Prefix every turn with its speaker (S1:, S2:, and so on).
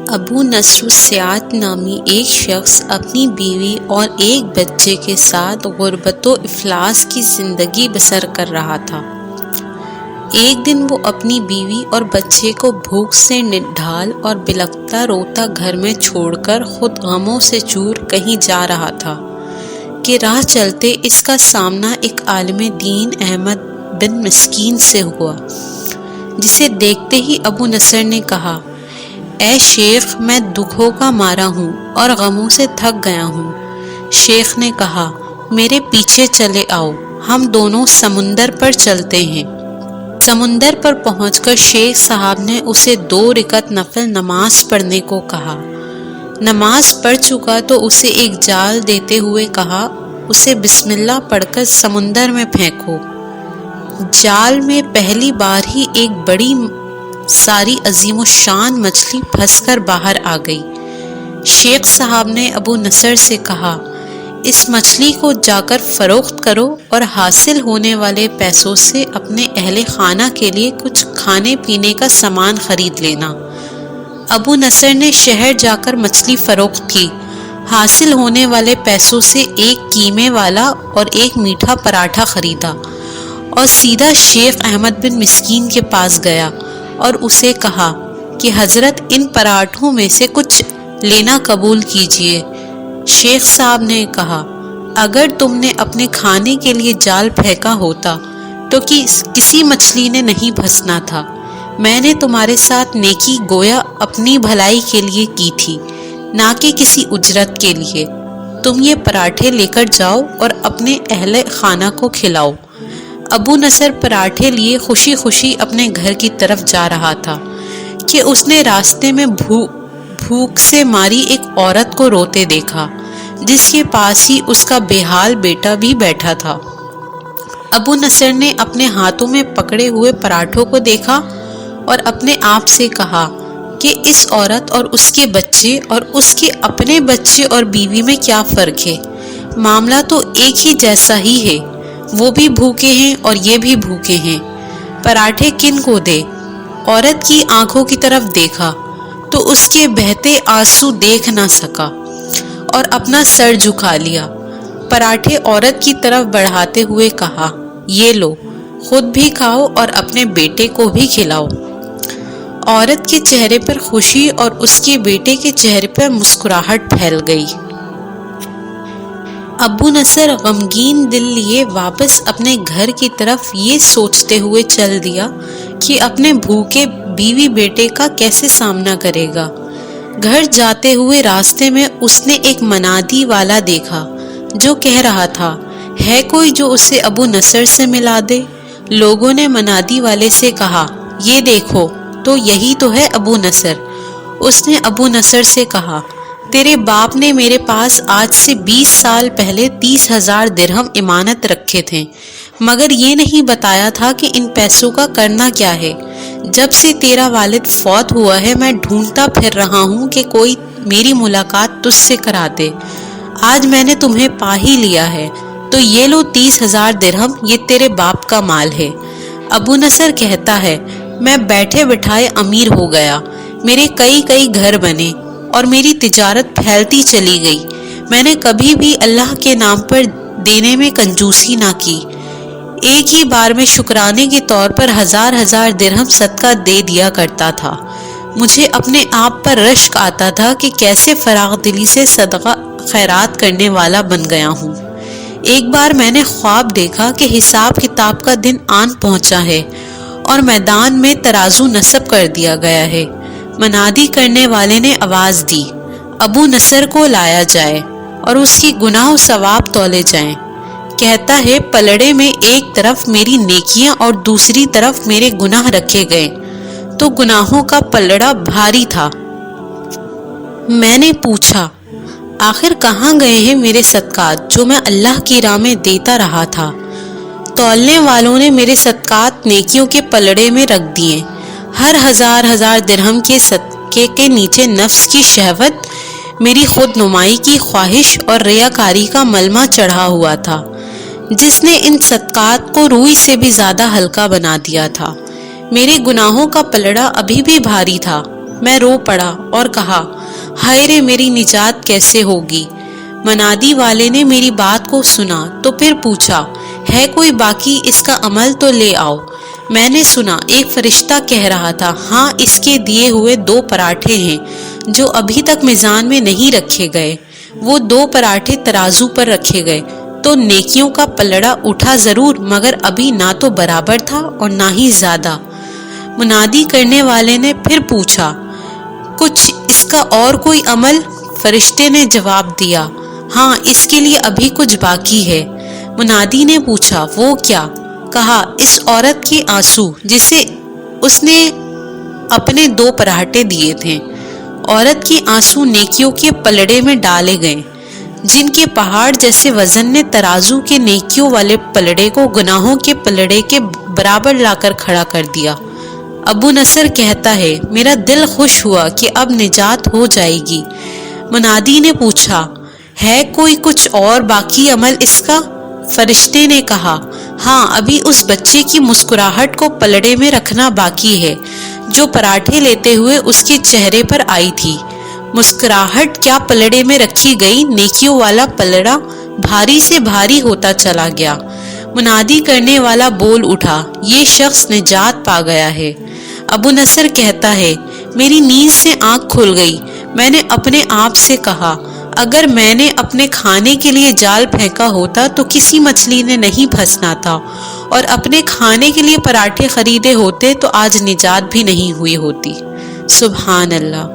S1: ابو نصر السیاط نامی ایک شخص اپنی بیوی اور ایک بچے کے ساتھ غربت و افلاس کی زندگی بسر کر رہا تھا۔ ایک دن وہ اپنی بیوی اور بچے کو بھوک سے نڈھال اور بلکتا روتا گھر میں چھوڑ کر خود غموں سے چور کہیں جا رہا تھا کہ راہ چلتے اس کا سامنا ایک عالم دین احمد بن مسکین سے ہوا، جسے دیکھتے ہی ابو نصر نے کہا، اے شیخ، میں دکھوں کا مارا ہوں اور غموں سے تھک گیا ہوں۔ شیخ نے کہا، میرے پیچھے چلے آؤ، ہم دونوں سمندر پر چلتے ہیں۔ سمندر پر پہنچ کر شیخ صاحب نے اسے 2 رکعت نفل نماز پڑھنے کو کہا۔ نماز پڑھ چکا تو اسے ایک جال دیتے ہوئے کہا، اسے بسم اللہ پڑھ کر سمندر میں پھینکو۔ جال میں پہلی بار ہی ایک بڑی ساری عظیم الشان مچھلی پھنس کر باہر آ گئی۔ شیخ صاحب نے ابو نصر سے کہا، اس مچھلی کو جا کر فروخت کرو اور حاصل ہونے والے پیسوں سے اپنے اہل خانہ کے لیے کچھ کھانے پینے کا سامان خرید لینا۔ ابو نصر نے شہر جا کر مچھلی فروخت کی، حاصل ہونے والے پیسوں سے ایک قیمے والا اور ایک میٹھا پراٹھا خریدا اور سیدھا شیخ احمد بن مسکین کے پاس گیا اور اسے کہا کہ حضرت، ان پراٹھوں میں سے کچھ لینا قبول کیجئے۔ شیخ صاحب نے کہا، اگر تم نے اپنے کھانے کے لیے جال پھینکا ہوتا تو کسی مچھلی نے نہیں پھنسنا تھا۔ میں نے تمہارے ساتھ نیکی گویا اپنی بھلائی کے لیے کی تھی، نہ کہ کسی اجرت کے لیے۔ تم یہ پراٹھے لے کر جاؤ اور اپنے اہل خانہ کو کھلاؤ۔ ابو نصر پراٹھے لیے خوشی خوشی اپنے گھر کی طرف جا رہا تھا کہ اس نے راستے میں بھوک سے ماری ایک عورت کو روتے دیکھا، جس کے پاس ہی اس کا بے حال بیٹا بھی بیٹھا تھا۔ ابو نصر نے اپنے ہاتھوں میں پکڑے ہوئے پراٹھوں کو دیکھا اور اپنے آپ سے کہا کہ اس عورت اور اس کے بچے اور اس کے اپنے بچے اور بیوی میں کیا فرق ہے؟ معاملہ تو ایک ہی جیسا ہی ہے، وہ بھی بھوکے ہیں اور یہ بھی بھوکے ہیں۔ پراٹھے کن کو دے؟ عورت کی آنکھوں کی طرف دیکھا تو اس کے بہتے آنسو دیکھ نہ سکا اور اپنا سر جھکا لیا۔ پراٹھے عورت کی طرف بڑھاتے ہوئے کہا، یہ لو، خود بھی کھاؤ اور اپنے بیٹے کو بھی کھلاؤ۔ عورت کے چہرے پر خوشی اور اس کے بیٹے کے چہرے پر مسکراہٹ پھیل گئی۔ ابو نصر غمگین دل لیے واپس اپنے گھر کی طرف یہ سوچتے ہوئے چل دیا کہ اپنے بھوکے بیوی بیٹے کا کیسے سامنا کرے گا۔ گھر جاتے ہوئے راستے میں اس نے ایک منادی والا دیکھا جو کہہ رہا تھا، ہے کوئی جو اسے ابو نصر سے ملا دے؟ لوگوں نے منادی والے سے کہا، یہ دیکھو تو یہی تو ہے ابو نصر۔ اس نے ابو نصر سے کہا، تیرے باپ نے میرے پاس آج سے 20 سال پہلے 30,000 درہم امانت رکھے تھے، مگر یہ نہیں بتایا تھا کہ ان پیسوں کا کرنا کیا ہے۔ جب سے تیرا والد فوت ہوا ہے میں ڈھونڈتا پھر رہا ہوں کہ کوئی میری ملاقات تجھ سے کرا دے۔ آج میں نے تمہیں پا ہی لیا ہے، تو یہ لو 30,000 درہم، یہ تیرے باپ کا مال ہے۔ ابو نصر کہتا ہے، میں بیٹھے بٹھائے امیر ہو گیا، میرے کئی گھر بنے اور میری تجارت پھیلتی چلی گئی۔ میں نے کبھی بھی اللہ کے نام پر دینے میں کنجوسی نہ کی، ایک ہی بار میں شکرانے کے طور پر 1000 درہم صدقہ دے دیا کرتا تھا۔ مجھے اپنے آپ پر رشک آتا تھا کہ کیسے فراغ دلی سے صدقہ خیرات کرنے والا بن گیا ہوں۔ ایک بار میں نے خواب دیکھا کہ حساب کتاب کا دن آن پہنچا ہے اور میدان میں ترازو نصب کر دیا گیا ہے۔ منادی کرنے والے نے آواز دی، ابو نصر کو لایا جائے اور اس کی گناہ و ثواب تولے جائیں۔ کہتا ہے، پلڑے میں ایک طرف میری نیکیاں اور دوسری طرف میرے گناہ رکھے گئے تو گناہوں کا پلڑا بھاری تھا۔ میں نے پوچھا، آخر کہاں گئے ہیں میرے صدقات جو میں اللہ کی راہ میں دیتا رہا تھا؟ تولنے والوں نے میرے صدقات نیکیوں کے پلڑے میں رکھ دیے۔ ہر 1000 درہم کے صدقے کے نیچے نفس کی شہوت، میری خود نمائی کی خواہش اور ریاکاری کا ملمہ چڑھا ہوا تھا، جس نے ان صدقات کو روئی سے بھی زیادہ ہلکا بنا دیا تھا۔ میرے گناہوں کا پلڑا ابھی بھی بھاری تھا میں رو پڑا اور کہا ہائے رے میری نجات کیسے ہوگی۔ منادی والے نے میری بات کو سنا تو پھر پوچھا ہے کوئی باقی، اس کا عمل تو لے آؤ۔ میں نے سنا ایک فرشتہ کہہ رہا تھا ہاں اس کے دیے ہوئے 2 پراٹھے ہیں جو ابھی تک میزان میں نہیں رکھے گئے۔ وہ 2 پراٹھے ترازو پر رکھے گئے تو نیکیوں کا پلڑا اٹھا ضرور، مگر ابھی نہ تو برابر تھا اور نہ ہی زیادہ۔ منادی کرنے والے نے پھر پوچھا کچھ اس کا اور کوئی عمل؟ فرشتے نے جواب دیا ہاں اس کے لیے ابھی کچھ باقی ہے۔ منادی نے پوچھا وہ کیا؟ کہا اس عورت کے آنسو جسے اس نے اپنے 2 پراٹھے دیے تھے۔ عورت کے آنسو نیکیوں کے پلڑے میں ڈالے گئے جن کے پہاڑ جیسے وزن نے ترازو کے نیکیوں والے پلڑے کو گناہوں کے پلڑے کے برابر لا کر کھڑا کر دیا۔ ابو نصر کہتا ہے میرا دل خوش ہوا کہ اب نجات ہو جائے گی۔ منادی نے پوچھا ہے کوئی کچھ اور باقی عمل اس کا؟ فرشتے نے کہا ہاں ابھی اس بچے کی مسکراہٹ کو پلڑے میں رکھنا باقی ہے جو پراٹھے لیتے ہوئے اس کے چہرے پر آئی تھی۔ مسکراہٹ کیا پلڑے میں رکھی گئی، نیکیوں والا پلڑا بھاری سے بھاری ہوتا چلا گیا۔ منادی کرنے والا بول اٹھا یہ شخص نجات پا گیا ہے۔ ابو نصر کہتا ہے میری نیند سے آنکھ کھل گئی۔ میں نے اپنے آپ سے کہا اگر میں نے اپنے کھانے کے لیے جال پھینکا ہوتا تو کسی مچھلی نے نہیں پھنسنا تھا، اور اپنے کھانے کے لیے پراٹھے خریدے ہوتے تو آج نجات بھی نہیں ہوئی ہوتی۔ سبحان اللہ۔